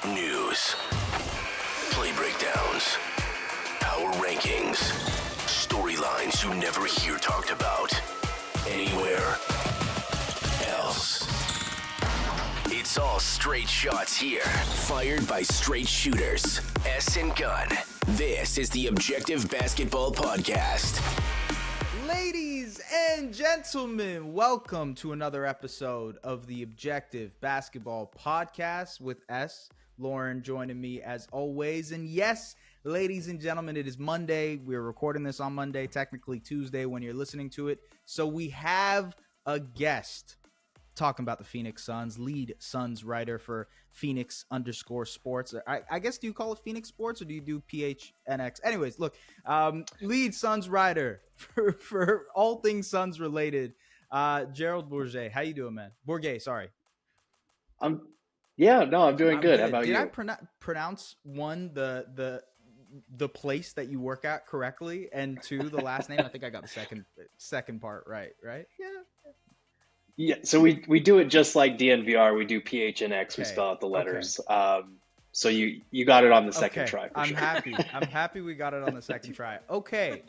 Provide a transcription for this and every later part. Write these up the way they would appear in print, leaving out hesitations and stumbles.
News, play breakdowns, power rankings, storylines you never hear talked about anywhere else. It's all straight shots here, fired by straight shooters. S and Gun. This is the Objective Basketball Podcast. Ladies and gentlemen, welcome to another episode of the Objective Basketball Podcast with S. Lauren joining me as always. And yes, ladies and gentlemen, it is Monday. We're recording this on Monday, technically Tuesday when you're listening to it. So we have a guest talking about the Phoenix Suns, lead Suns writer for Phoenix_Sports. I guess, do you call it Phoenix Sports or do you do PHNX? Anyways, look, lead Suns writer for all things Suns related, Gerald Bourguet. How you doing, man? Bourguet, sorry. I'm doing good. How about you? Did I pronounce one, the place that you work at correctly, and two, the last name? I think I got the second part right? Yeah. Yeah, so we do it just like DNVR. We do PHNX. We spell out the letters. Okay. So you got it on the second try. For I'm sure. happy. I'm happy we got it on the second try. Okay.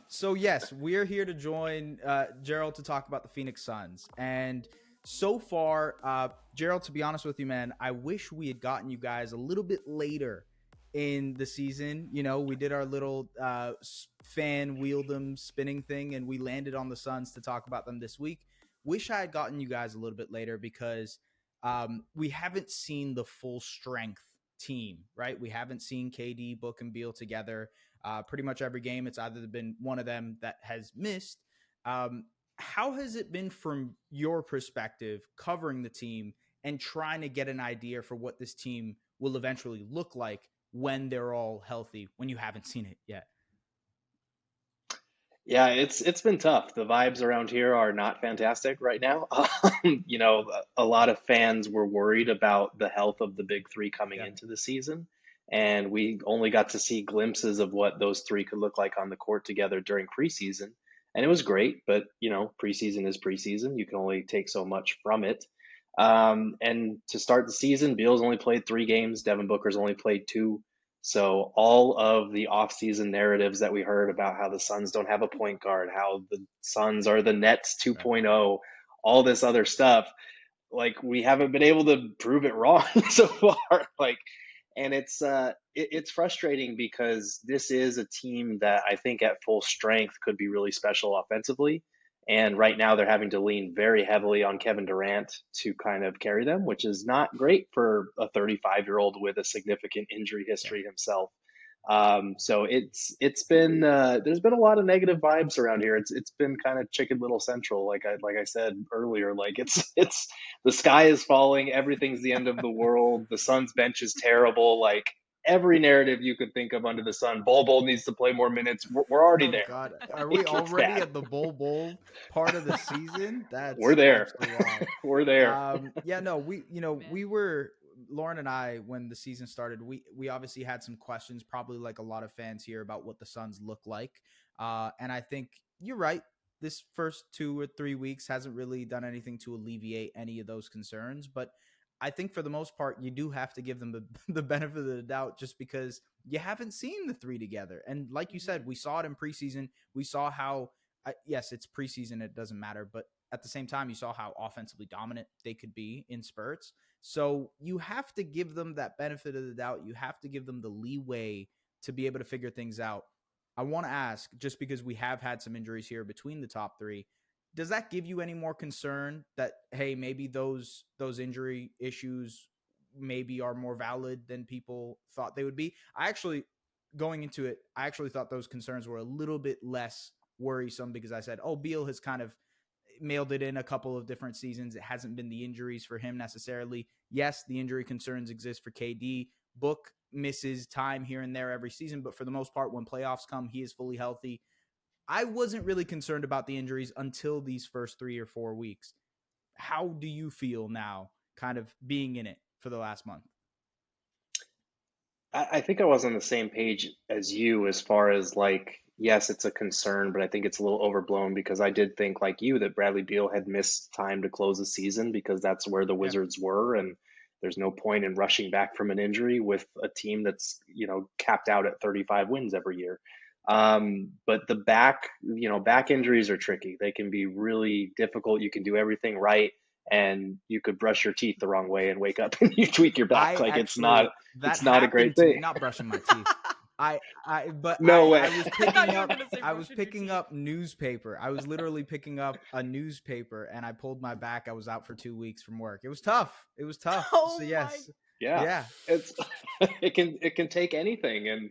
So yes, we're here to join Gerald to talk about the Phoenix Suns. And so far, Gerald, to be honest with you, man, I wish we had gotten you guys a little bit later in the season. You know, we did our little fan wheel them spinning thing, and we landed on the Suns to talk about them this week. Wish I had gotten you guys a little bit later because we haven't seen the full strength team, right? We haven't seen KD, Book, and Beal together. Pretty much every game, it's either been one of them that has missed. How has it been from your perspective covering the team and trying to get an idea for what this team will eventually look like when they're all healthy, when you haven't seen it yet? Yeah, it's been tough. The vibes around here are not fantastic right now. A lot of fans were worried about the health of the big three coming into the season, and we only got to see glimpses of what those three could look like on the court together during preseason. And it was great, but preseason is preseason. You can only take so much from it. And to start the season, Beal's only played 3 games. Devin Booker's only played 2. So all of the offseason narratives that we heard about how the Suns don't have a point guard, how the Suns are the Nets 2.0, all this other stuff, like we haven't been able to prove it wrong so far. And it's frustrating because this is a team that I think at full strength could be really special offensively. And right now they're having to lean very heavily on Kevin Durant to kind of carry them, which is not great for a 35-year-old with a significant injury history himself. So it's been there's been a lot of negative vibes around here. It's been kind of Chicken Little Central, like I said earlier. Like it's the sky is falling, everything's the end of the world. The Suns bench is terrible. Like every narrative you could think of under the sun. Bol needs to play more minutes. We're already there. God, are we already at the Bol part of the season? We're there. We're there. We were, Lauren and I, when the season started, we obviously had some questions, probably like a lot of fans here, about what the Suns look like. And I think you're right. This first 2 or 3 weeks hasn't really done anything to alleviate any of those concerns. But I think for the most part, you do have to give them the benefit of the doubt just because you haven't seen the three together. And like you said, we saw it in preseason. We saw how, yes, it's preseason. It doesn't matter. But at the same time, you saw how offensively dominant they could be in spurts. So you have to give them that benefit of the doubt. You have to give them the leeway to be able to figure things out. I want to ask, just because we have had some injuries here between the top three, does that give you any more concern that, hey, maybe those injury issues maybe are more valid than people thought they would be? Going into it, I actually thought those concerns were a little bit less worrisome because I said, Beal has kind of mailed it in a couple of different seasons. It hasn't been the injuries for him necessarily. Yes, the injury concerns exist for KD. Book misses time here and there every season, but for the most part, when playoffs come, he is fully healthy. I wasn't really concerned about the injuries until these first 3 or 4 weeks. How do you feel now, kind of being in it for the last month? I think I was on the same page as you as far as yes, it's a concern, but I think it's a little overblown because I did think like you that Bradley Beal had missed time to close the season because that's where the Wizards were. And There's no point in rushing back from an injury with a team that's, capped out at 35 wins every year. But the back injuries are tricky. They can be really difficult. You can do everything right, and you could brush your teeth the wrong way and wake up and you tweak your back. I Like actually it's that not a great happened to me. thing. Not brushing my teeth. But No way. I was I thought picking you were up gonna say I was brushing your picking teeth. up newspaper. I was literally picking up a newspaper and I pulled my back. I was out for 2 weeks from work. It was tough. Oh So my. yes. Yeah, Yeah. it's it can take anything, and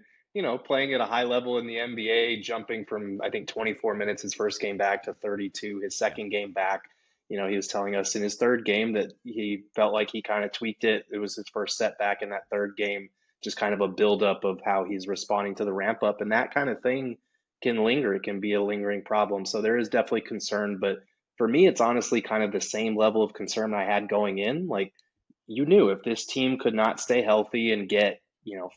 playing at a high level in the NBA, jumping from I think 24 minutes his first game back to 32 his Yeah. second game back. He was telling us in his third game that he felt like he kind of tweaked it. It was his first setback in that third game, just kind of a buildup of how he's responding to the ramp up, and that kind of thing can linger. It can be a lingering problem. So there is definitely concern, but for me, it's honestly kind of the same level of concern I had going in. Like, you knew if this team could not stay healthy and get,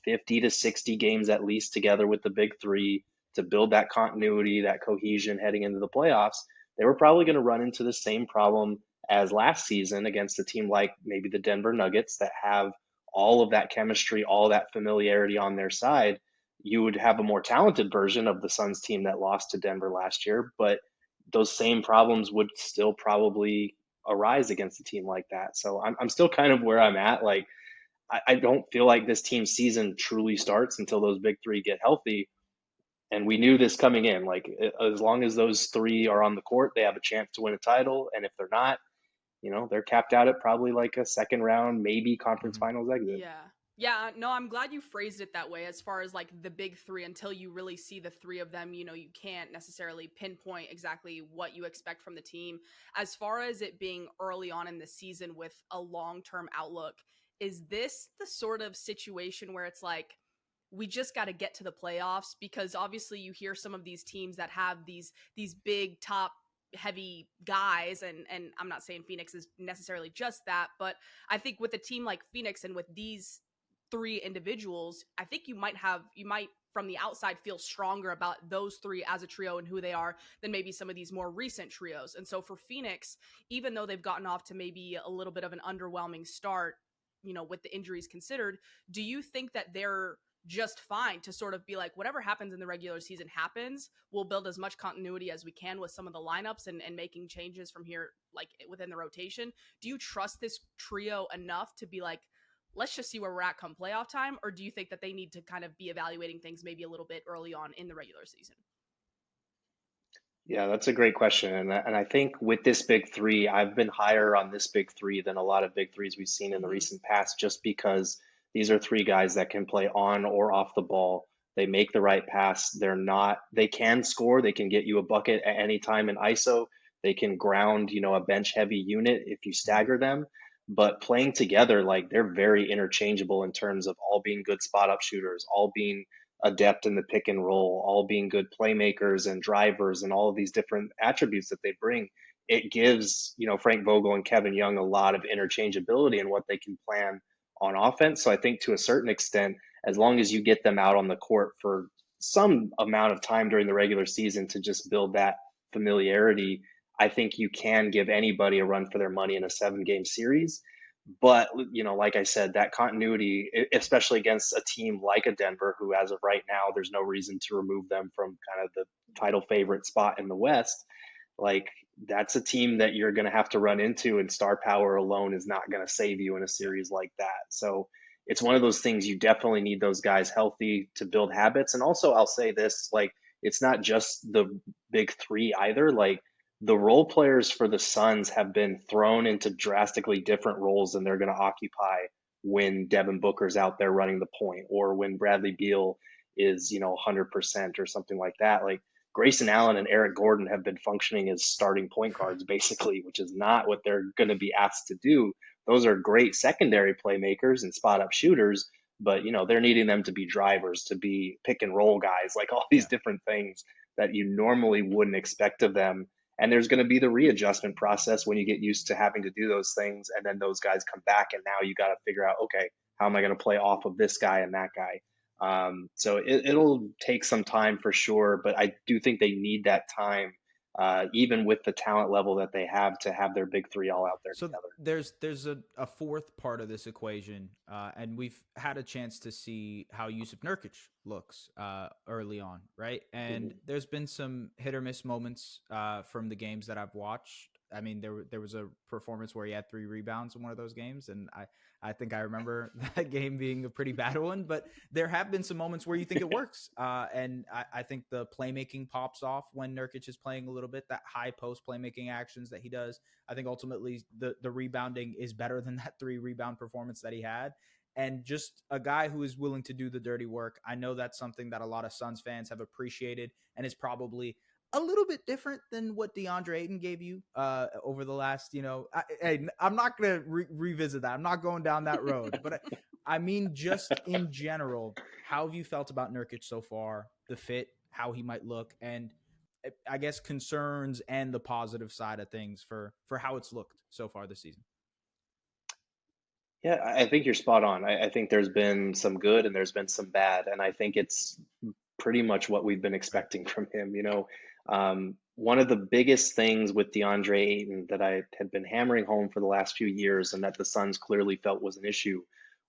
50 to 60 games at least together with the big three to build that continuity, that cohesion heading into the playoffs, they were probably going to run into the same problem as last season against a team like maybe the Denver Nuggets that have all of that chemistry, all that familiarity on their side. You would have a more talented version of the Suns team that lost to Denver last year, but those same problems would still probably arise against a team like that. So I'm still kind of where I'm at. Like, I don't feel like this team's season truly starts until those big three get healthy. And we knew this coming in. Like, as long as those three are on the court, they have a chance to win a title. And if they're not, they're capped out at probably like a second round, maybe conference Mhm. finals exit. Yeah. Yeah, no, I'm glad you phrased it that way as far as like the big three. Until you really see the three of them, you can't necessarily pinpoint exactly what you expect from the team. As far as it being early on in the season with a long-term outlook, is this the sort of situation where it's like, we just got to get to the playoffs? Because obviously you hear some of these teams that have these big top heavy guys, and I'm not saying Phoenix is necessarily just that, but I think with a team like Phoenix and with these three individuals, I think you might from the outside feel stronger about those three as a trio and who they are than maybe some of these more recent trios. And so for Phoenix, even though they've gotten off to maybe a little bit of an underwhelming start, with the injuries considered, do you think that they're just fine to sort of be like, whatever happens in the regular season happens, we'll build as much continuity as we can with some of the lineups and making changes from here, like within the rotation? Do you trust this trio enough to be like, let's just see where we're at come playoff time? Or do you think that they need to kind of be evaluating things maybe a little bit early on in the regular season? Yeah, that's a great question. And I think with this big three, I've been higher on this big three than a lot of big threes we've seen in the Mm-hmm. recent past, just because these are three guys that can play on or off the ball. They make the right pass. They can score. They can get you a bucket at any time in ISO. They can ground, a bench heavy unit if you Mhm. stagger them. But playing together, like, they're very interchangeable in terms of all being good spot up shooters, all being adept in the pick and roll, all being good playmakers and drivers, and all of these different attributes that they bring. It gives, Frank Vogel and Kevin Young a lot of interchangeability in what they can plan on offense. So I think to a certain extent, as long as you get them out on the court for some amount of time during the regular season to just build that familiarity, I think you can give anybody a run for their money in a 7 game series. But, like I said, that continuity, especially against a team like a Denver, who, as of right now, there's no reason to remove them from kind of the title favorite spot in the West. Like, that's a team that you're going to have to run into, and star power alone is not going to save you in a series like that. So it's one of those things. You definitely need those guys healthy to build habits. And also, I'll say this, like, it's not just the big three either. Like, the role players for the Suns have been thrown into drastically different roles than they're going to occupy when Devin Booker's out there running the point, or when Bradley Beal is, 100% or something like that. Like, Grayson Allen and Eric Gordon have been functioning as starting point guards basically, which is not what they're going to be asked to do. Those are great secondary playmakers and spot up shooters, but they're needing them to be drivers, to be pick and roll guys, like all these Yeah. different things that you normally wouldn't expect of them. And there's going to be the readjustment process when you get used to having to do those things. And then those guys come back, and now you got to figure out, okay, how am I going to play off of this guy and that guy? So it'll take some time for sure, but I do think they need that time even with the talent level that they have to have their big three all out there So together. there's a fourth part of this equation, and we've had a chance to see how Yusuf Nurkic looks early on, right? And Mhm. there's been some hit or miss moments from the games that I've watched. I mean, there was a performance where he had 3 rebounds in one of those games, and I think I remember that game being a pretty bad one. But there have been some moments where you think it works, and I think the playmaking pops off when Nurkic is playing a little bit. That high post playmaking actions that he does, I think ultimately the rebounding is better than that 3 rebound performance that he had. And just a guy who is willing to do the dirty work. I know that's something that a lot of Suns fans have appreciated and is probably a little bit different than what DeAndre Ayton gave you over the last, I'm not going to revisit that. I'm not going down that road. But I mean, just in general, how have you felt about Nurkic so far, the fit, how he might look, and I guess concerns and the positive side of things for how it's looked so far this season? Yeah, I think you're spot on. I think there's been some good and there's been some bad, and I think it's pretty much what we've been Right. expecting from him. One of the biggest things with DeAndre Ayton that I had been hammering home for the last few years, and that the Suns clearly felt was an issue,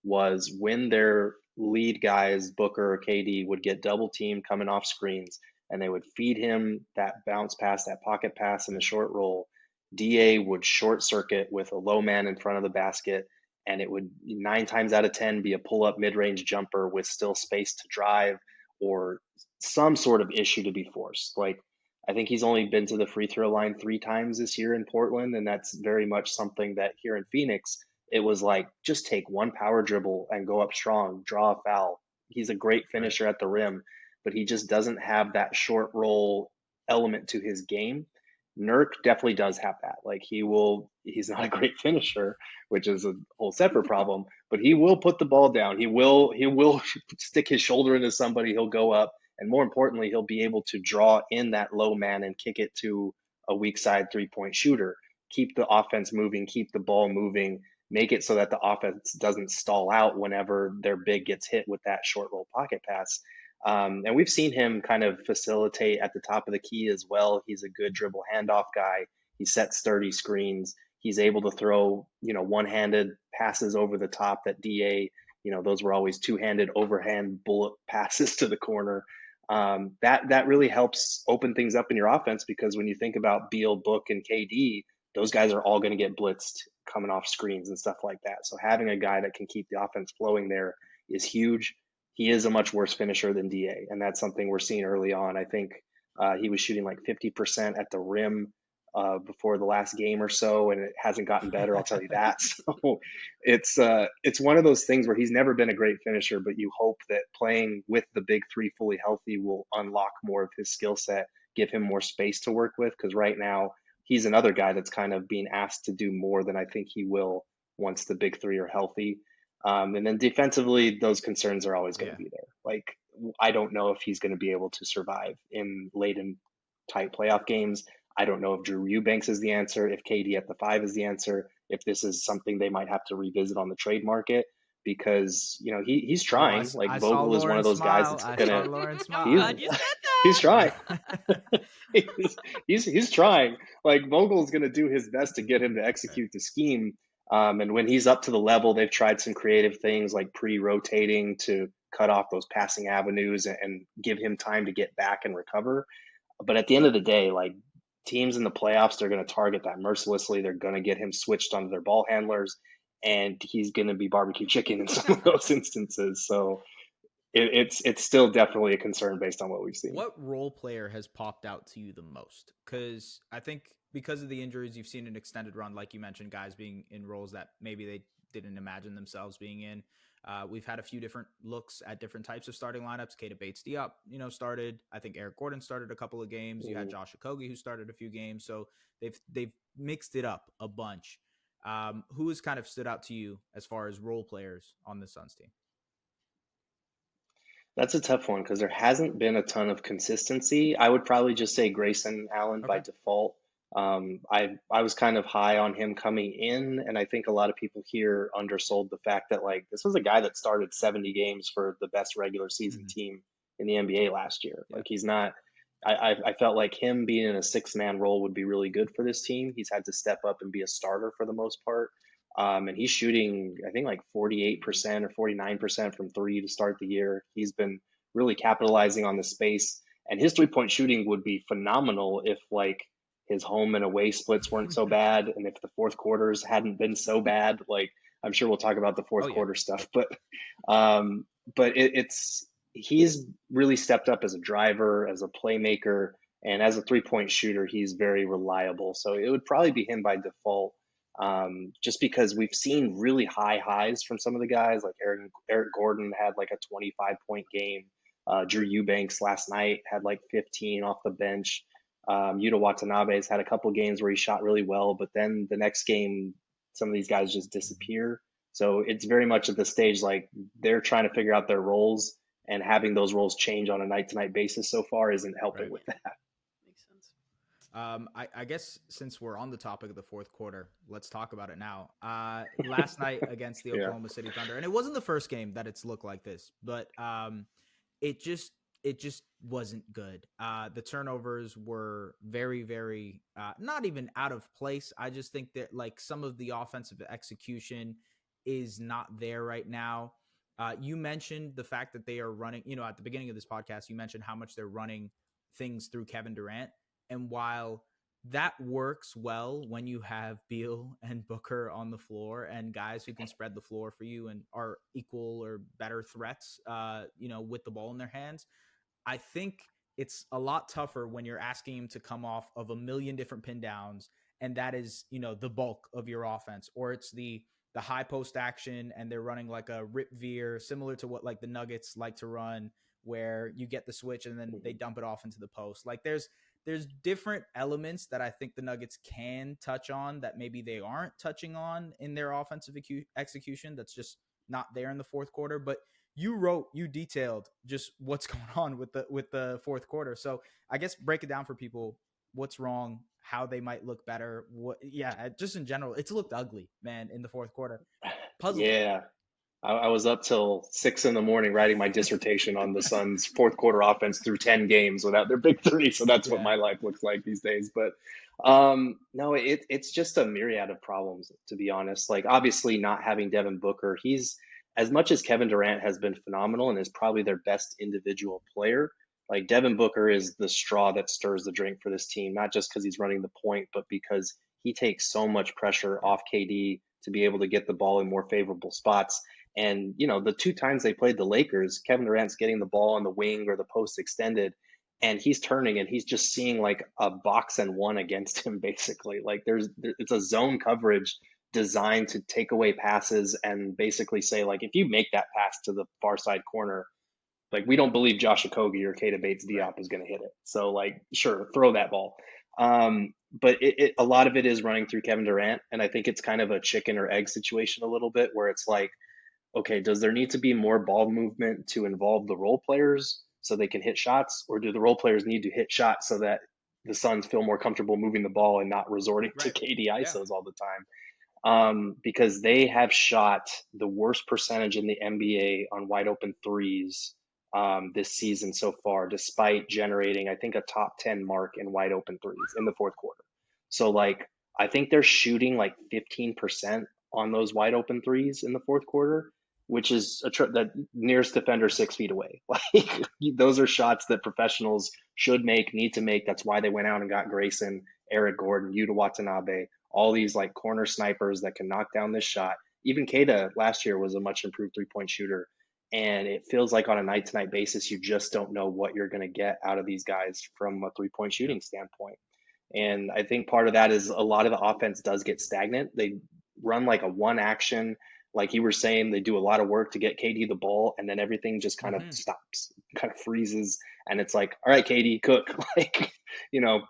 was when their lead guys, Booker or KD, would get double teamed coming off screens, and they would feed him that bounce pass, that pocket pass, and the short roll. DA would short circuit with a low man in front of the basket, and it would 9 times out of 10 be a pull up mid range jumper with still space to drive or some sort of issue to be forced. Like, I think he's only been to the free throw line 3 times this year in Portland, and that's very much something that here in Phoenix, it was like just take one power dribble and go up strong, draw a foul. He's a great Right. finisher at the rim, but he just doesn't have that short roll element to his game. Nurk definitely does have that. Like he's not a great finisher, which is a whole separate problem, but he will put the ball down. He will stick his shoulder into somebody, he'll go up, and more importantly, he'll be able to draw in that low man and kick it to a weak side 3-point shooter. Keep the offense moving, keep the ball moving, make it so that the offense doesn't stall out whenever their big gets hit with that short roll pocket pass. And we've seen him kind of facilitate at the top of the key as well. He's a good dribble handoff guy. He sets sturdy screens. He's able to throw, one-handed passes over the top that DA, those were always two-handed overhand bullet passes to the corner. That really helps open things up in your offense, because when you think about Beal, Book, and KD, those guys are all going to get blitzed coming off screens and stuff like that. So having a guy that can keep the offense flowing there is huge. He is a much worse finisher than DA, and that's something we're seeing early on. I think he was shooting like 50% at the rim before the last game or so, and it hasn't gotten better. I'll tell you that. So it's one of those things where he's never been a great finisher, but you hope that playing with the big three fully healthy will unlock more of his skill set, give him more space to work with. Because right now he's another guy that's kind of being asked to do more than I think he will once the big three are healthy. And then defensively, those concerns are always going Yeah. to be there. Like, I don't know if he's going to be able to survive in late and tight playoff games. I don't know if Drew Eubanks is the answer, if KD at the 5 is the answer, if this is something they might have to revisit on the trade market, because he's Oh, trying. Like, I saw Vogel is one Lauren of those guys smile. that's I saw gonna Lauren I'm he's smile. glad you said he's trying. I, he's trying. Like, Vogel's gonna do his best to get him to right. execute the scheme. And when he's up to the level, they've tried some creative things like pre-rotating to cut off those passing avenues and give him time to get back and recover. But at the end of the day, like, teams in the playoffs, they're going to target that mercilessly. They're going to get him switched onto their ball handlers, and he's going to be barbecue chicken in some of those instances. So it's still definitely a concern based on what we've seen. What role player has popped out to you the most? Because I think because of the injuries, you've seen an extended run, like you mentioned, guys being in roles that maybe they didn't imagine themselves being in. We've had a few different looks at different types of starting lineups. Keita Bates-Diop, started. I think Eric Gordon started a couple of games. You had Josh Okogie, who started a few games. So they've mixed it up a bunch. Who has kind of stood out to you as far as role players on the Suns team? That's a tough one because there hasn't been a ton of consistency. I would probably just say Grayson Allen by Okay. default. I was kind of high on him coming in, and I think a lot of people here undersold the fact that, like, this was a guy that started 70 games for the best regular season Mhm. team in the NBA last year. Yeah. Like, he's not I felt like him being in a 6-man role would be really good for this team. He's had to step up and be a starter for the most part. And he's shooting, I think, like 48% or 49% from three to start the year. He's been really capitalizing on the space. And his 3-point shooting would be phenomenal if, like, his home and away splits weren't so bad, and if the fourth quarters hadn't been so bad. Like, I'm sure we'll talk about the fourth quarter stuff, but it's he's really stepped up as a driver, as a playmaker, and as a 3-point shooter. He's very reliable. So it would probably be him by default, just because we've seen really high highs from some of the guys. Like Eric Gordon had like a 25-point game. Drew Eubanks last night had like 15 off the bench. Yuta Watanabe's had a couple games where he shot really well, but then the next game, some of these guys just disappear. So it's very much at the stage like they're trying to figure out their roles, and having those roles change on a night-to-night basis so far isn't helping with that. Makes sense. I guess since we're on the topic of the fourth quarter, let's talk about it now. Last night against the Oklahoma City Thunder, and it wasn't the first game that it's looked like this, but it just wasn't good. The turnovers were very, very not even out of place. I just think that like some of the offensive execution is not there right now. You mentioned the fact that they are running, at the beginning of this podcast, you mentioned how much they're running things through Kevin Durant. And while that works well when you have Beal and Booker on the floor and guys who can spread the floor for you and are equal or better threats, with the ball in their hands, I think it's a lot tougher when you're asking him to come off of a million different pin downs, and that is, the bulk of your offense, or it's the high post action and they're running like a rip veer, similar to what like the Nuggets like to run, where you get the switch and then they dump it off into the post. Like there's different elements that I think the Nuggets can touch on that maybe they aren't touching on in their offensive execution. That's just not there in the fourth quarter. But you detailed just what's going on with the fourth quarter. So I guess break it down for people. What's wrong? How they might look better? Just in general, it's looked ugly, man, in the fourth quarter. Puzzling. Yeah. I was up till 6 a.m. writing my dissertation on the Suns' fourth quarter offense through 10 games without their big three. So that's what my life looks like these days. But no, it's just a myriad of problems, to be honest. Like, obviously not having Devin Booker, he's, as much as Kevin Durant has been phenomenal and is probably their best individual player, like Devin Booker is the straw that stirs the drink for this team, not just because he's running the point, but because he takes so much pressure off KD to be able to get the ball in more favorable spots. And, the 2 times they played the Lakers, Kevin Durant's getting the ball on the wing or the post extended, and he's turning and he's just seeing like a box and one against him, basically. Like it's a zone coverage designed to take away passes and basically say, like, if you make that pass to the far side corner, like, we don't believe Josh Okogie or Keita Bates-Diop is going to hit it. So, like, sure, throw that ball. But a lot of it is running through Kevin Durant, and I think it's kind of a chicken or egg situation a little bit, where it's like, okay, does there need to be more ball movement to involve the role players so they can hit shots, or do the role players need to hit shots so that the Suns feel more comfortable moving the ball and not resorting to KD ISOs all the time? Because they have shot the worst percentage in the NBA on wide open threes this season so far, despite generating, I think, a top 10 mark in wide open threes in the fourth quarter. So, like, I think they're shooting like 15% on those wide open threes in the fourth quarter, which is that nearest defender 6 feet away. Like, those are shots that professionals should make, need to make. That's why they went out and got Grayson, Eric Gordon, Yuta Watanabe, all these like corner snipers that can knock down this shot. Even Keita last year was a much improved 3-point shooter. And it feels like on a night-to-night basis, you just don't know what you're going to get out of these guys from a 3-point shooting standpoint. And I think part of that is a lot of the offense does get stagnant. They run like a one action. Like you were saying, they do a lot of work to get KD the ball, and then everything just kind of stops, kind of freezes. And it's like, all right, KD, cook. Like,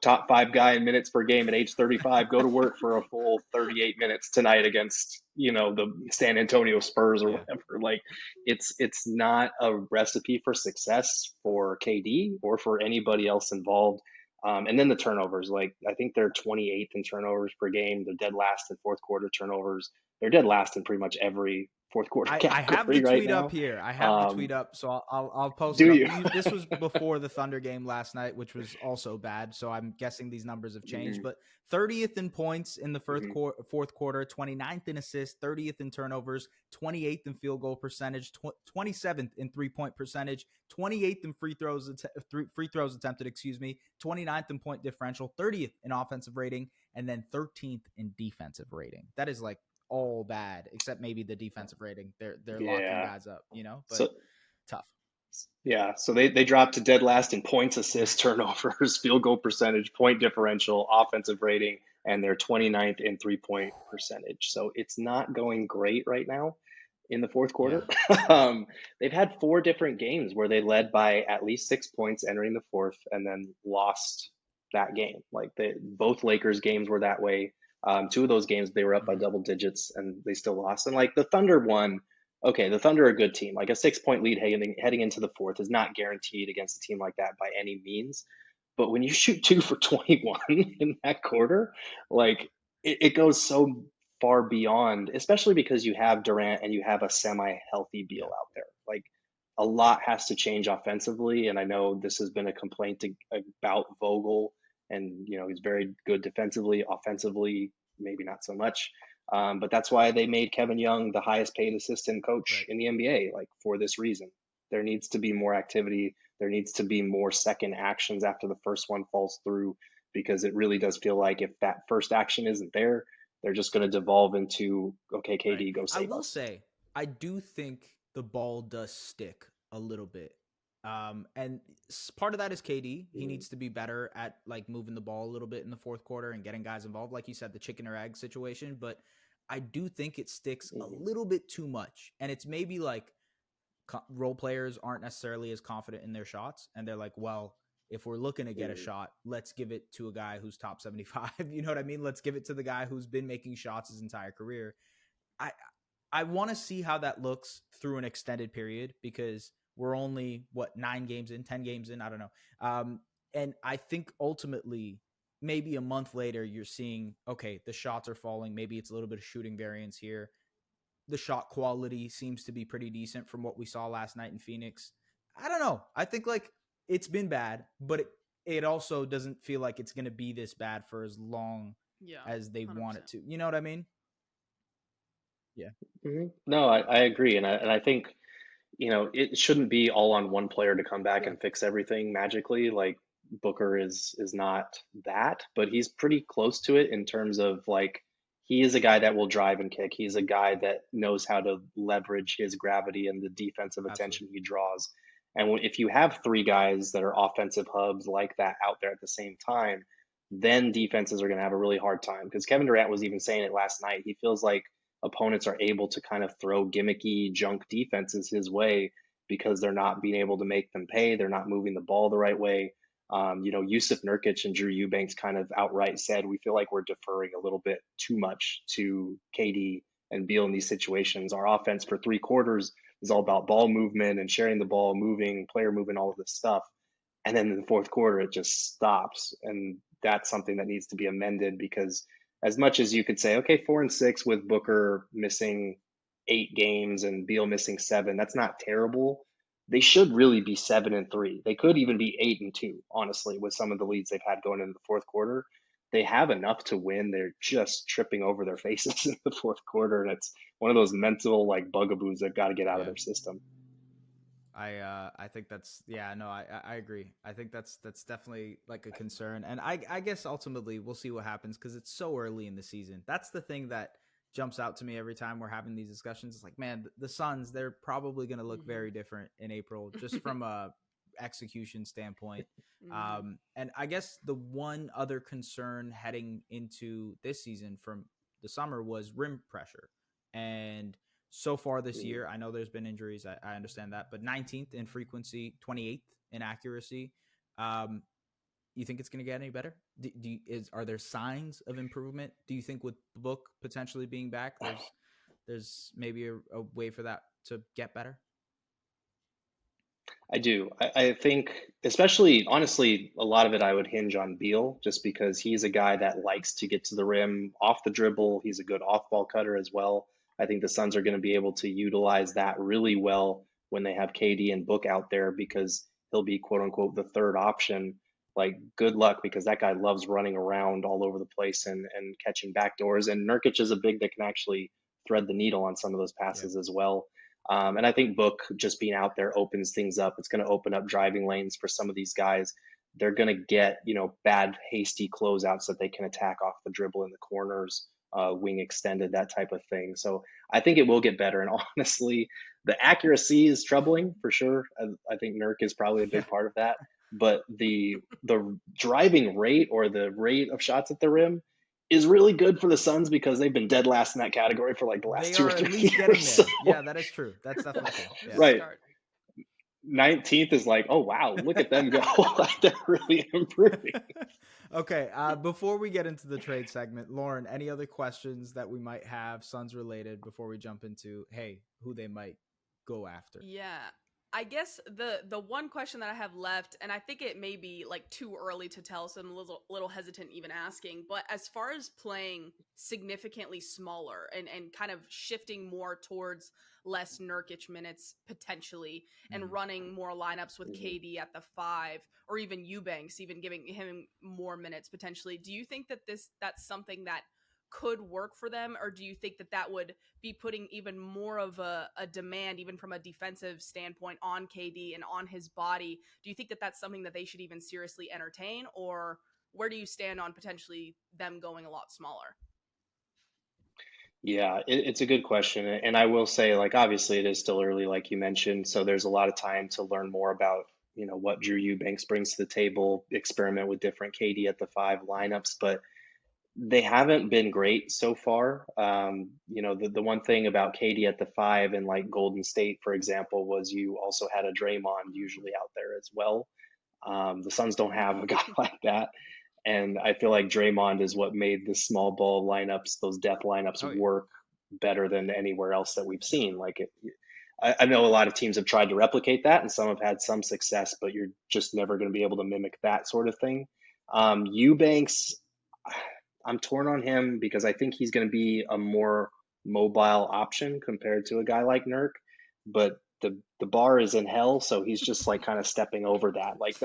top 5 guy in minutes per game at age 35, go to work for a full 38 minutes tonight against, the San Antonio Spurs or whatever. Like, it's not a recipe for success for KD or for anybody else involved. And then the turnovers, like, I think they're 28th in turnovers per game. They're dead last in fourth quarter turnovers. They're dead last in pretty much every fourth quarter I have the category right tweet up now. here. I have the tweet up, so I'll post Do it up. you? This was before the Thunder game last night, which was also bad. So I'm guessing these numbers have changed. Mhm, But 30th in points in the mhm. fourth quarter, 29th in assists, 30th in turnovers, 28th in field goal percentage, 27th in 3-point percentage, 28th in free throws attempted, 29th in point differential, 30th in offensive rating, and then 13th in defensive rating. That is like all bad, except maybe the defensive rating. They're locking Yeah. guys up, but So tough. yeah, so they dropped to dead last in points, assists, turnovers, field goal percentage, point differential, offensive rating, and they're 29th in 3-point percentage. So it's not going great right now in the fourth Yeah. quarter. um, they've had 4 different games where they led by at least 6 points entering the fourth and then lost that game. Like both Lakers games were that way. 2 of those games they were up by Mhm. double digits and they still lost. And like the Thunder won. Okay, the Thunder are a good team. Like a 6-point lead heading into the fourth is not guaranteed against a team like that by any means. But when you shoot 2 for 21 in that quarter, like it goes so far beyond, especially because you have Durant and you have a semi-healthy Beal Yeah. out there. Like a lot has to change offensively, and I know this has been a complaint about Vogel, and he's very good defensively, offensively, maybe not so much. But that's why they made Kevin Young the highest paid assistant coach Right. in the NBA, like for this reason. There needs to be more activity. There needs to be more second actions after the first one falls through, because it really does feel like if that first action isn't there, they're just going to devolve into, okay, Right. KD, go I save will us. say, I do think the ball does stick a little bit. And part of that is KD. He Mm, needs to be better at like moving the ball a little bit in the fourth quarter and getting guys involved. Like you said, the chicken or egg situation, but I do think it sticks a mhm, little bit too much. And it's maybe like role players aren't necessarily as confident in their shots. And they're like, well, if we're looking to get a mhm, shot, let's give it to a guy who's top 75. You know what I mean? Let's give it to the guy who's been making shots his entire career. I I want to see how that looks through an extended period, because we're only 9 games in, 10 games in, I don't know. And I think ultimately maybe a month later you're seeing, okay, the shots are falling, maybe it's a little bit of shooting variance here. The shot quality seems to be pretty decent from what we saw last night in Phoenix. I don't know. I think like it's been bad, but it also doesn't feel like it's going to be this bad for as long Yeah, as they want it 100%. to. You know what I mean? Yeah. mhm. No, I agree, and I think it shouldn't be all on one player to come back Yeah. and fix everything magically. Like Booker is not that, but he's pretty close to it in terms of like he is a guy that will drive and kick. He's a guy that knows how to leverage his gravity and the defensive Absolutely. attention he draws. And if you have 3 guys that are offensive hubs like that out there at the same time, then defenses are going to have a really hard time. Because Kevin Durant was even saying it last night. He feels like opponents are able to kind of throw gimmicky junk defenses his way because they're not being able to make them pay. They're not moving the ball the right way. Yusuf Nurkic and Drew Eubanks kind of outright said, we feel like we're deferring a little bit too much to KD and Beal in these situations. Our offense for 3 quarters is all about ball movement and sharing the ball, moving, player movement, all of this stuff. And then in the fourth quarter, it just stops. And that's something that needs to be amended, because as much as you could say, okay, 4-6 with Booker missing 8 games and Beal missing 7, that's not terrible. They should really be 7-3. They could even be 8-2, honestly, with some of the leads they've had going into the fourth quarter. They have enough to win. They're just tripping over their faces in the fourth quarter, and it's one of those mental like bugaboos they've got to get out of Yeah. their system. I think that's, yeah, no, I agree. I think that's definitely like a concern. And I guess ultimately we'll see what happens, because it's so early in the season. That's the thing that jumps out to me every time we're having these discussions. It's like, man, the Suns, they're probably going to look Hmm. very different in April, just from a execution standpoint. Hmm. And I guess the one other concern heading into this season from the summer was rim pressure. And so far this Mm. year, I know there's been injuries. I understand that, but 19th in frequency, 28th in accuracy. Um, you think it's going to get any better? Are there signs of improvement? Do you think with Book potentially being back, there's maybe a way for that to get better? I do. I think, especially honestly, a lot of it I would hinge on Beal, just because he's a guy that likes to get to the rim off the dribble. He's a good off ball cutter as well. I think the Suns are going to be able to utilize that really well when they have KD and Book out there, because he'll be quote unquote the third option. Like, good luck, because that guy loves running around all over the place and catching backdoors. And Nurkic is a big that can actually thread the needle on some of those passes as well. And I think Book just being out there opens things up. It's going to open up driving lanes for some of these guys. They're going to get, bad, hasty closeouts that they can attack off the dribble in the corners, wing extended, that type of thing. So I think it will get better. And honestly, the accuracy is troubling for sure. I think Nurk is probably a big part of that. But the driving rate, or the rate of shots at the rim, is really good for the Suns, because they've been dead last in that category for like the last 2 or 3 years. Getting there. So, yeah, that is true. That's definitely true. Yeah. Right. 19th is like, oh wow, look at them go. Like, they're really improving. Okay, before we get into the trade segment, Lauren, any other questions that we might have Suns related before we jump into, hey, who they might go after? Yeah. I guess the one question that I have left, and I think it may be like too early to tell, so I'm a little hesitant even asking, but as far as playing significantly smaller and kind of shifting more towards less Nurkic minutes potentially, and running more lineups with KD at the 5, or even Eubanks, even giving him more minutes potentially, do you think that that's something that could work for them, or do you think that would be putting even more of a demand, even from a defensive standpoint, on KD and on his body? Do you think that that's something that they should even seriously entertain, or where do you stand on potentially them going a lot smaller? Yeah, it's a good question. And I will say, like, obviously it is still early, like you mentioned. So there's a lot of time to learn more about, what Drew Eubanks brings to the table, experiment with different KD at the 5 lineups. But they haven't been great so far. The one thing about KD at the 5 and like Golden State, for example, was you also had a Draymond usually out there as well. The Suns don't have a guy like that. And I feel like Draymond is what made the small ball lineups, those death lineups, work better than anywhere else that we've seen. Like, I know a lot of teams have tried to replicate that, and some have had some success, but you're just never going to be able to mimic that sort of thing. Eubanks, I'm torn on him, because I think he's going to be a more mobile option compared to a guy like Nurk, but the bar is in hell, so he's just like kind of stepping over that. Like,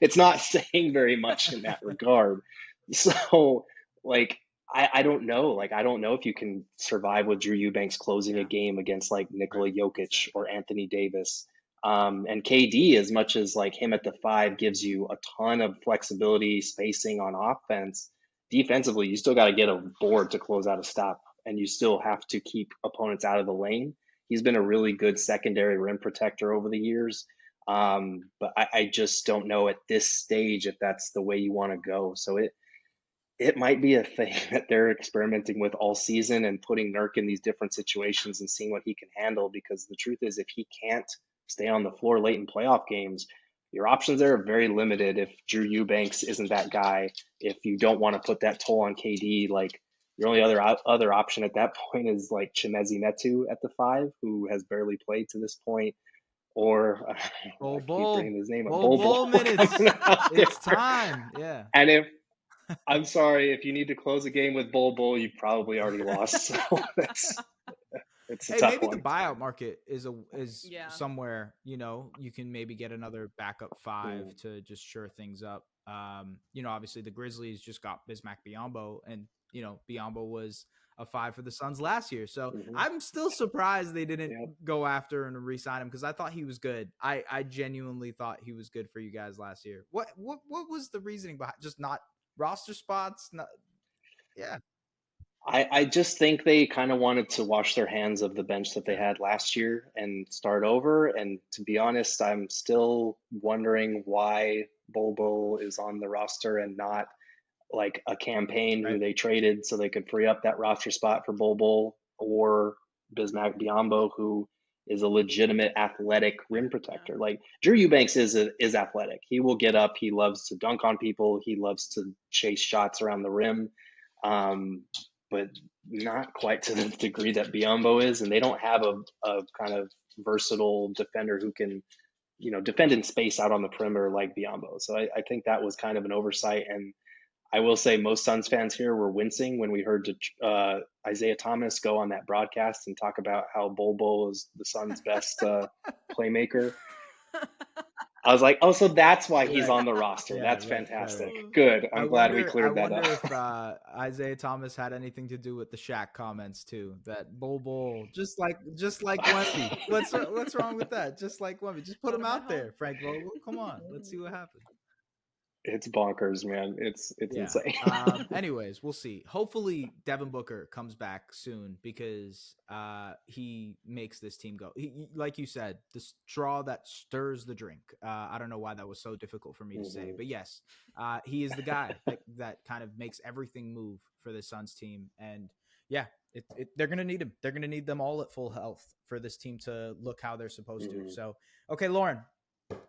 it's not saying very much in that regard. So like, I don't know. Like, I don't know if you can survive with Drew Eubanks closing a game against like Nikola Jokic or Anthony Davis. And KD, as much as like him at the 5 gives you a ton of flexibility, spacing on offense, defensively, you still got to get a board to close out a stop, and you still have to keep opponents out of the lane. He's been a really good secondary rim protector over the years. But I just don't know at this stage if that's the way you want to go. So it might be a thing that they're experimenting with all season, and putting Nurk in these different situations and seeing what he can handle, because the truth is, if he can't stay on the floor late in playoff games, your options there are very limited. If Drew Eubanks isn't that guy, if you don't want to put that toll on KD, like, your only other option at that point is like Chimezie Metu at the 5, who has barely played to this point, or Bol his name up. Bol minutes. It's time. Yeah. And I'm sorry, if you need to close a game with Bol, you've probably already lost. So it's a tough maybe one. the buyout market is somewhere, you can maybe get another backup 5 to just shore things up. Obviously the Grizzlies just got Bismack Biyombo, and Biyombo was a 5 for the Suns last year. So I'm still surprised they didn't go after and re-sign him, because I thought he was good. I genuinely thought he was good for you guys last year. What was the reasoning behind just not roster spots? I just think they kind of wanted to wash their hands of the bench that they had last year and start over. And to be honest, I'm still wondering why Bol is on the roster and not like a campaign who they traded so they could free up that roster spot for Bol, or Bismack Biyombo, who is a legitimate athletic rim protector. Like, Drew Eubanks is athletic. He will get up. He loves to dunk on people. He loves to chase shots around the rim. But not quite to the degree that Biyombo is. And they don't have a kind of versatile defender who can, defend in space out on the perimeter like Biyombo. So I think that was kind of an oversight. And I will say most Suns fans here were wincing when we heard Isaiah Thomas go on that broadcast and talk about how Bol Bol is the Suns' best playmaker. I was like, oh, so that's why he's Right. on the roster. Yeah, That's right, fantastic. right. Good. I'm glad we I cleared that wonder up. if Isaiah Thomas had anything to do with the Shaq comments too. That Bol, just like Wemby. What's wrong with that? Just like Wemby, just put Put him him at out there, home. Frank Vogel. Come on, let's see what happens. It's bonkers, man. It's Yeah. insane. Anyways, we'll see. Hopefully, Devin Booker comes back soon because he makes this team go. Like you said, the straw that stirs the drink. I don't know why that was so difficult for me to say, but yes, he is the guy that kind of makes everything move for the Suns team. And yeah, they're going to need him. They're going to need them all at full health for this team to look how they're supposed to. So, okay, Lauren,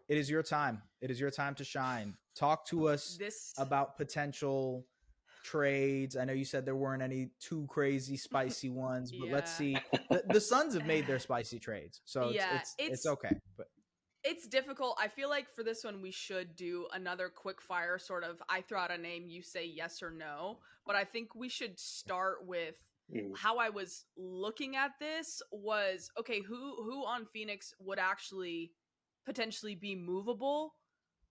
it is your time. It is your time to shine. Talk to us about potential trades. I know you said there weren't any too crazy spicy ones, but let's see. The Suns have made their spicy trades, so it's okay. But it's difficult. I feel like for this one, we should do another quick fire sort of. I throw out a name, you say yes or no. But I think we should start with how I was looking at this was, okay, who on Phoenix would actually potentially be movable?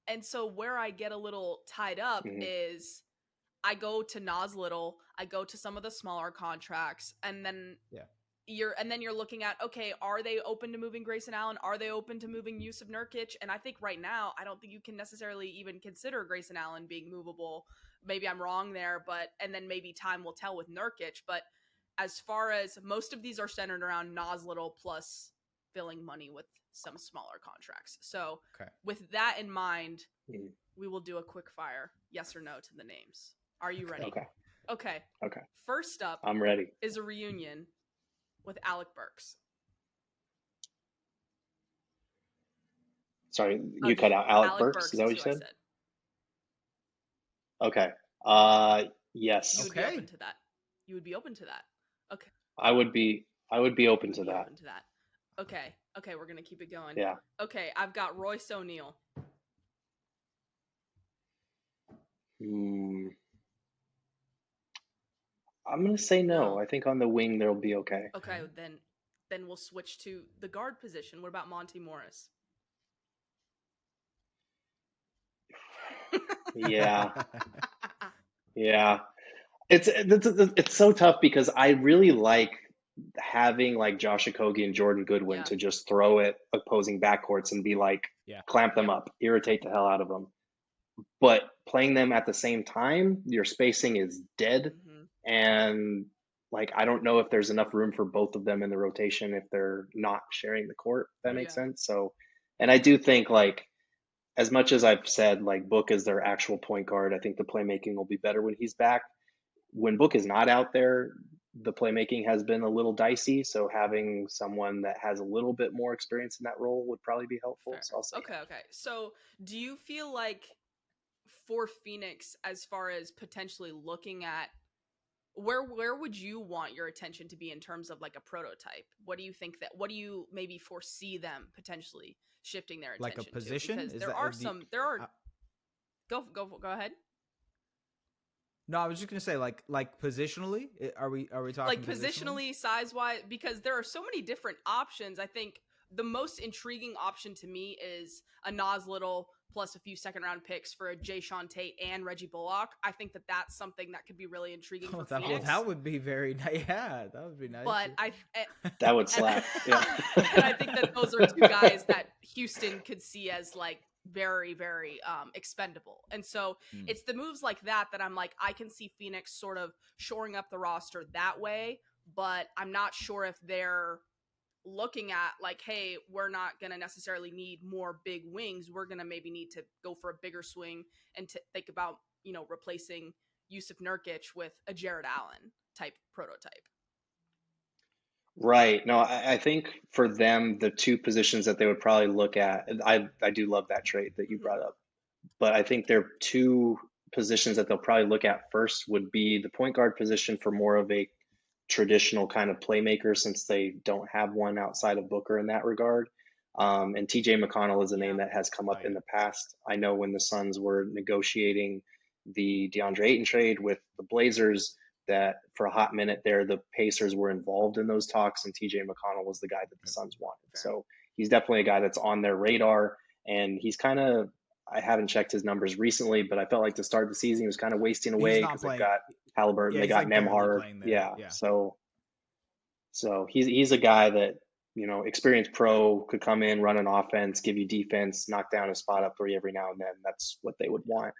And so where I get a little tied up is I go to Nas Little, I go to some of the smaller contracts, and then you're looking at, okay, are they open to moving Grayson Allen? Are they open to moving Yusuf Nurkic? And I think right now, I don't think you can necessarily even consider Grayson Allen being movable. Maybe I'm wrong there, and then maybe time will tell with Nurkic. But as far as most of these are centered around Nas Little plus filling money with some smaller contracts. So with that in mind, we will do a quick fire yes or no to the names. Are you ready? Okay. First up, I'm ready. Is a reunion with Alec Burks. Sorry, you cut out Alec Burks. Is that what you said? Okay. Yes. You would be open to that. You would be open to that. Okay. I would be open to that. Okay, we're gonna keep it going. Yeah. Okay, I've got Royce O'Neal. I'm gonna say no. I think on the wing they'll be okay. Okay, then we'll switch to the guard position. What about Monty Morris? Yeah. It's so tough because I really like having like Josh Okogie and Jordan Goodwin to just throw at opposing backcourts and be like, clamp them up, irritate the hell out of them. But playing them at the same time, your spacing is dead. And like, I don't know if there's enough room for both of them in the rotation if they're not sharing the court, if that makes sense. So, and I do think like, as much as I've said, like Book is their actual point guard, I think the playmaking will be better when he's back. When Book is not out there, the playmaking has been a little dicey. So having someone that has a little bit more experience in that role would probably be helpful. So I'll say okay. So do you feel like for Phoenix, as far as potentially looking at where would you want your attention to be in terms of like a prototype? What do you maybe foresee them potentially shifting their attention like a position? To? Because go ahead. No, I was just gonna say like positionally. Are we talking like positionally, size wise? Because there are so many different options. I think the most intriguing option to me is a Nas Little plus a few second round picks for a Jayshawn Tate and Reggie Bullock. I think that's something that could be really intriguing for Phoenix. That would be very nice. Yeah, that would be nice. But that would slap. Yeah. And I think that those are two guys that Houston could see as like very, very expendable. And so it's the moves like that I'm like, I can see Phoenix sort of shoring up the roster that way, but I'm not sure if they're looking at like, hey, we're not going to necessarily need more big wings. We're going to maybe need to go for a bigger swing and to think about, replacing Yusuf Nurkic with a Jared Allen type prototype. Right. No, I think for them, the two positions that they would probably look at, I do love that trait that you brought up, but I think there are two positions that they'll probably look at first would be the point guard position for more of a traditional kind of playmaker since they don't have one outside of Booker in that regard. And TJ McConnell is a name that has come up in the past. I know when the Suns were negotiating the DeAndre Ayton trade with the Blazers, that for a hot minute there, the Pacers were involved in those talks, and TJ McConnell was the guy that the Suns wanted. Fair. So he's definitely a guy that's on their radar, and he's kind of, I haven't checked his numbers recently, but I felt like to start the season he was kind of wasting away because they've got Halliburton, they got Nembhard. Yeah. So he's a guy that, experienced pro, could come in, run an offense, give you defense, knock down a spot up three every now and then. That's what they would want.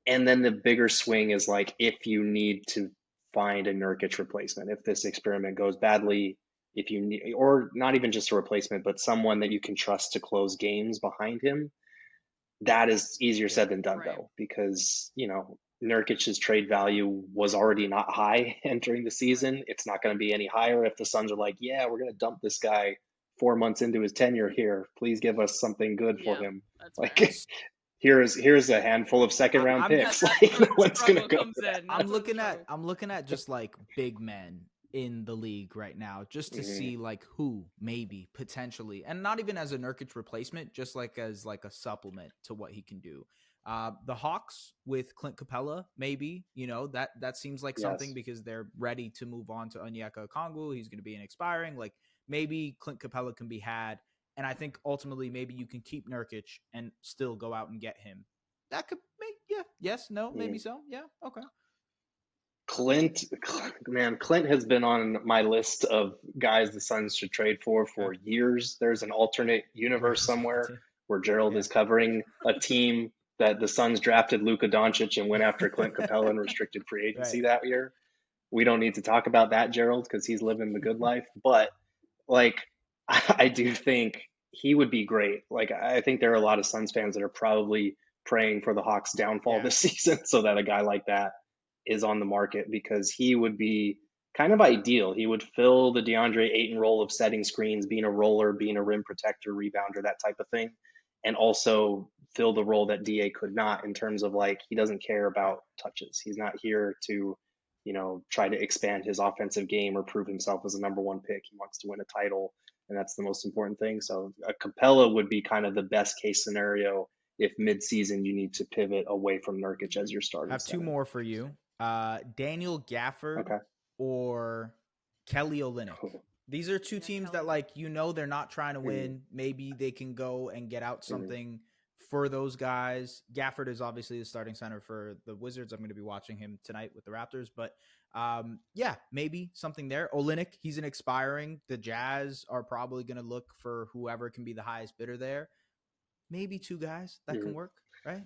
And then the bigger swing is like, if you need to find a Nurkic replacement, if this experiment goes badly, if you need, or not even just a replacement, but someone that you can trust to close games behind him, that is easier said than done, though, because, Nurkic's trade value was already not high entering the season. It's not going to be any higher if the Suns are like, yeah, we're going to dump this guy 4 months into his tenure here. Please give us something good for him. Like, here's a handful of second round picks. What's going to go? I'm looking at just like big men in the league right now, just to see like who maybe potentially, and not even as a Nurkic replacement, just like as like a supplement to what he can do. The Hawks with Clint Capela, maybe, that seems like something, because they're ready to move on to Onyeka Okongwu. He's going to be an expiring. Like, maybe Clint Capela can be had. And I think ultimately maybe you can keep Nurkic and still go out and get him. That could make, maybe so. Yeah. Okay. Clint has been on my list of guys the Suns should trade for years. There's an alternate universe somewhere where Gerald is covering a team that the Suns drafted Luka Doncic and went after Clint Capela in restricted free agency that year. We don't need to talk about that, Gerald, because he's living the good life. But like, I do think he would be great. Like, I think there are a lot of Suns fans that are probably praying for the Hawks' downfall this season so that a guy like that is on the market, because he would be kind of ideal. He would fill the DeAndre Ayton role of setting screens, being a roller, being a rim protector, rebounder, that type of thing, and also fill the role that DA could not, in terms of like, he doesn't care about touches. He's not here to, try to expand his offensive game or prove himself as a number one pick. He wants to win a title, and that's the most important thing. So a Capela would be kind of the best case scenario if mid-season you need to pivot away from Nurkic as your starting. I have two more for you. Daniel Gafford or Kelly Olynyk. These are two teams that, like, they're not trying to win. Maybe they can go and get out something for those guys. Gafford is obviously the starting center for the Wizards. I'm going to be watching him tonight with the Raptors. But, maybe something there. Olynyk, he's an expiring. The Jazz are probably going to look for whoever can be the highest bidder there. Maybe two guys that can work, right?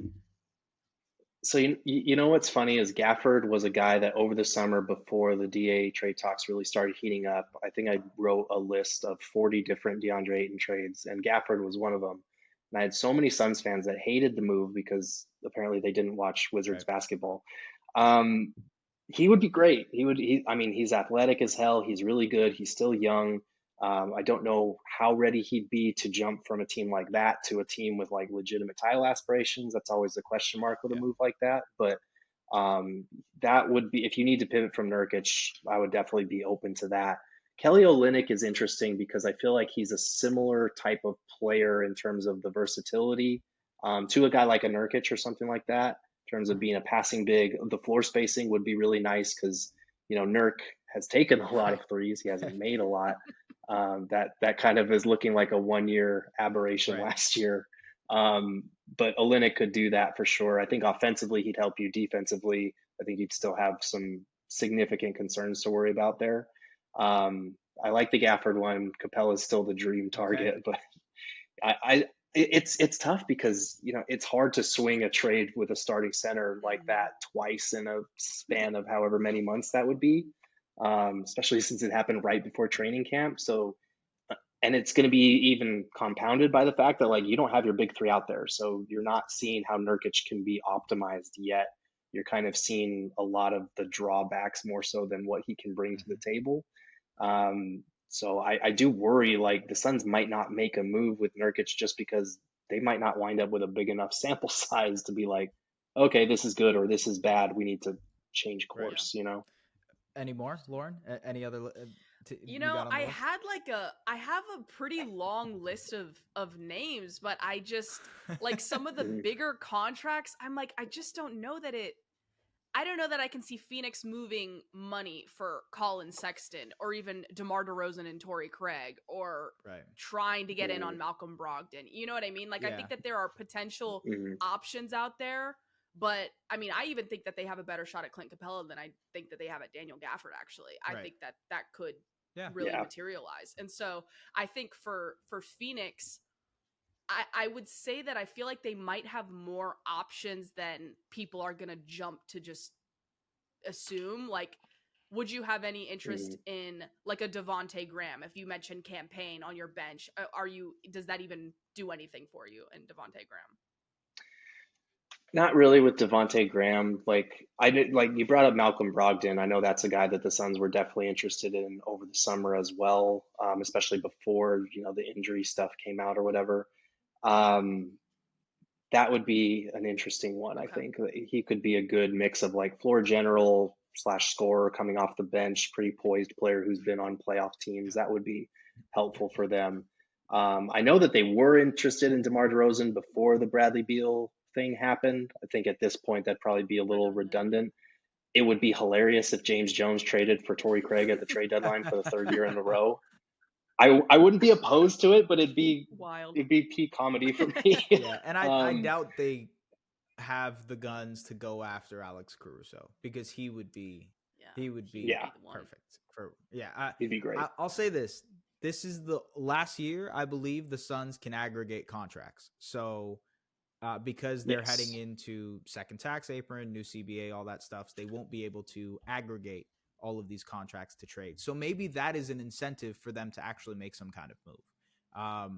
So, you know what's funny is Gafford was a guy that over the summer, before the DA trade talks really started heating up, I think I wrote a list of 40 different DeAndre Ayton trades, and Gafford was one of them. And I had so many Suns fans that hated the move because apparently they didn't watch Wizards basketball. He would be great. He's athletic as hell. He's really good. He's still young. I don't know how ready he'd be to jump from a team like that to a team with like legitimate title aspirations. That's always the question mark with a move like that. But that would be, if you need to pivot from Nurkic, I would definitely be open to that. Kelly Olynyk is interesting because I feel like he's a similar type of player in terms of the versatility to a guy like a Nurkic or something like that. In terms of being a passing big, the floor spacing would be really nice because, Nurk has taken a lot of threes. He hasn't made a lot. That kind of is looking like a 1 year aberration last year. But Olynyk could do that for sure. I think offensively he'd help you. Defensively, I think you'd still have some significant concerns to worry about there. I like the Gafford one. Capela is still the dream target, but it's tough because it's hard to swing a trade with a starting center like that twice in a span of however many months that would be. Especially since it happened right before training camp. So, and it's going to be even compounded by the fact that like you don't have your big three out there. So you're not seeing how Nurkic can be optimized yet. You're kind of seeing a lot of the drawbacks more so than what he can bring to the table. So I do worry like the Suns might not make a move with Nurkic just because they might not wind up with a big enough sample size to be like, okay, this is good or this is bad. We need to change course, Any more, Lauren? Any other You know, I have a pretty long list of names, but I just like some of the bigger contracts. I'm like, I just don't know that I don't know that I can see Phoenix moving money for Colin Sexton or even DeMar DeRozan and Torrey Craig or trying to get in on Malcolm Brogdon. You know what I mean? Like, I think that there are potential options out there, but I mean, I even think that they have a better shot at Clint Capela than I think that they have at Daniel Gafford, actually. I think that could really materialize. And so I think for Phoenix, I would say that I feel like they might have more options than people are going to jump to just assume. Like, would you have any interest in like a Devonte Graham? If you mentioned campaign on your bench, does that even do anything for you in Devonte Graham? Not really with Devonte Graham. Like you brought up Malcolm Brogdon. I know that's a guy that the Suns were definitely interested in over the summer as well, especially before, the injury stuff came out or whatever. That would be an interesting one. I think he could be a good mix of like floor general / scorer coming off the bench, pretty poised player who's been on playoff teams. That would be helpful for them. I know that they were interested in DeMar DeRozan before the Bradley Beal thing happened. I think at this point that'd probably be a little redundant. It would be hilarious if James Jones traded for Torrey Craig at the trade deadline for the third year in a row. I wouldn't be opposed to it, but it'd be wild. It'd be peak comedy for me. And I doubt they have the guns to go after Alex Caruso because he would be perfect he'd be great. I'll say this. This is the last year I believe the Suns can aggregate contracts. So because they're heading into second tax apron, new CBA, all that stuff, they won't be able to aggregate all of these contracts to trade. So maybe that is an incentive for them to actually make some kind of move.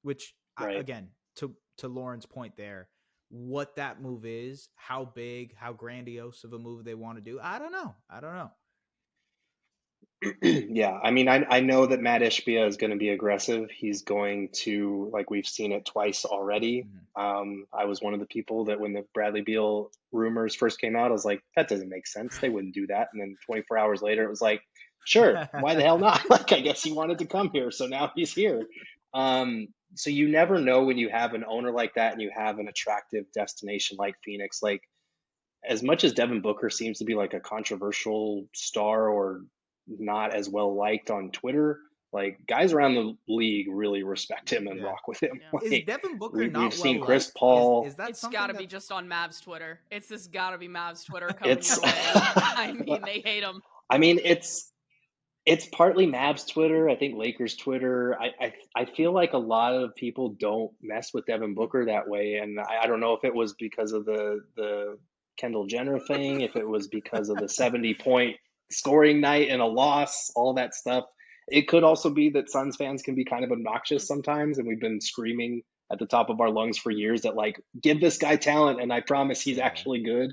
Which again, to Lauren's point there, what that move is, how big, how grandiose of a move they want to do, I don't know. Yeah, I mean, I know that Matt Ishbia is going to be aggressive. He's going to, like we've seen it twice already. I was one of the people that when the Bradley Beal rumors first came out, I was like, that doesn't make sense. They wouldn't do that. And then 24 hours later, it was like, sure, why the hell not? Like, I guess he wanted to come here, so now he's here. So you never know when you have an owner like that and you have an attractive destination like Phoenix. Like, as much as Devin Booker seems to be like a controversial star or not as well liked on Twitter, like guys around the league really respect him and rock with him. Like, is Devin Booker not we've seen well Chris liked? Paul. Is that it's got to be just on Mavs Twitter. It's just got to be Mavs Twitter coming your way. I mean, they hate him. I mean, it's partly Mavs Twitter. I think Lakers Twitter. I feel like a lot of people don't mess with Devin Booker that way, and I don't know if it was because of the Kendall Jenner thing, if it was because of the 70-point scoring night and a loss, all that stuff. It could also be that Suns fans can be kind of obnoxious sometimes, and we've been screaming at the top of our lungs for years that, like, give this guy talent, and I promise he's actually good.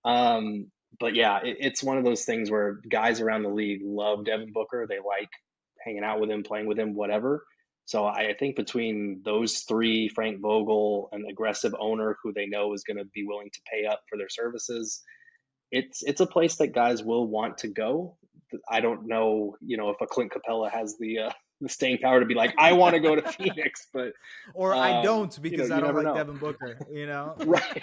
But yeah, it's one of those things where guys around the league love Devin Booker. They like hanging out with him, playing with him, whatever. So I think between those three, Frank Vogel, an aggressive owner who they know is going to be willing to pay up for their services, it's a place that guys will want to go. I don't know, if a Clint Capela has the staying power to be like, I want to go to Phoenix, but I don't because I don't like Devin Booker. Right,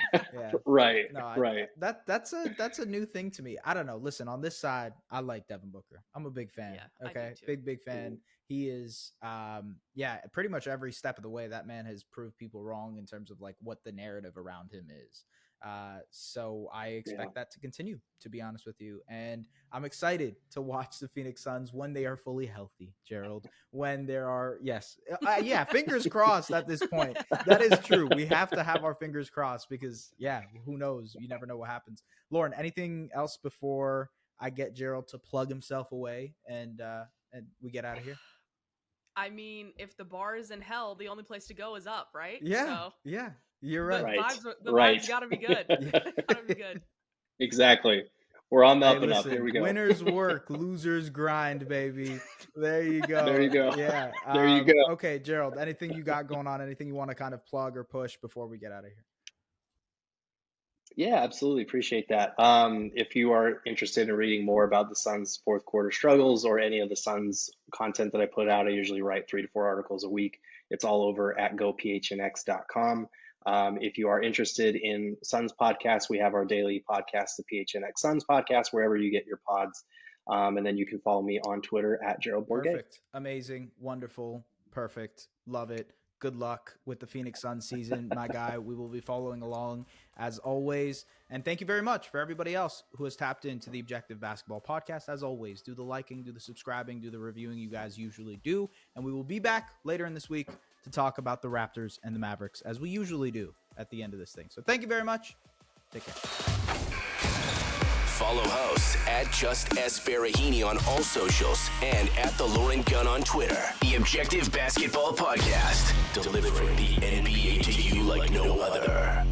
right, no, right. That's a new thing to me. I don't know. Listen, on this side, I like Devin Booker. I'm a big fan. Yeah, okay, big fan. He is, pretty much every step of the way. That man has proved people wrong in terms of like what the narrative around him is. So I expect that to continue, to be honest with you. And I'm excited to watch the Phoenix Suns when they are fully healthy, Gerald, when there are, fingers crossed at this point. That is true. We have to have our fingers crossed because who knows? You never know what happens. Lauren, anything else before I get Gerald to plug himself away and we get out of here? I mean, if the bar is in hell, the only place to go is up, right? Yeah. You're right. The vibes got to be good. Gotta be good. Exactly. We're on the up and up. Here we go. Winners work, losers grind, baby. There you go. There you go. Yeah. There you go. Okay, Gerald, anything you got going on? Anything you want to kind of plug or push before we get out of here? Yeah, absolutely. Appreciate that. If you are interested in reading more about the Suns' fourth quarter struggles or any of the Suns content that I put out, I usually write 3 to 4 articles a week. It's all over at gophnx.com. If you are interested in Suns podcasts, we have our daily podcast, the PHNX Suns podcast, wherever you get your pods. And then you can follow me on Twitter at Gerald Bourguet. Perfect. Amazing. Wonderful. Perfect. Love it. Good luck with the Phoenix Suns season, my guy. We will be following along as always. And thank you very much for everybody else who has tapped into the Objective Basketball Podcast. As always, do the liking, do the subscribing, do the reviewing you guys usually do. And we will be back later in this week to talk about the Raptors and the Mavericks, as we usually do at the end of this thing. So thank you very much. Take care. Follow hosts at Just S. Barahini on all socials and at The Lauren Gunn on Twitter. The Objective Basketball Podcast, delivering the NBA to you like no other.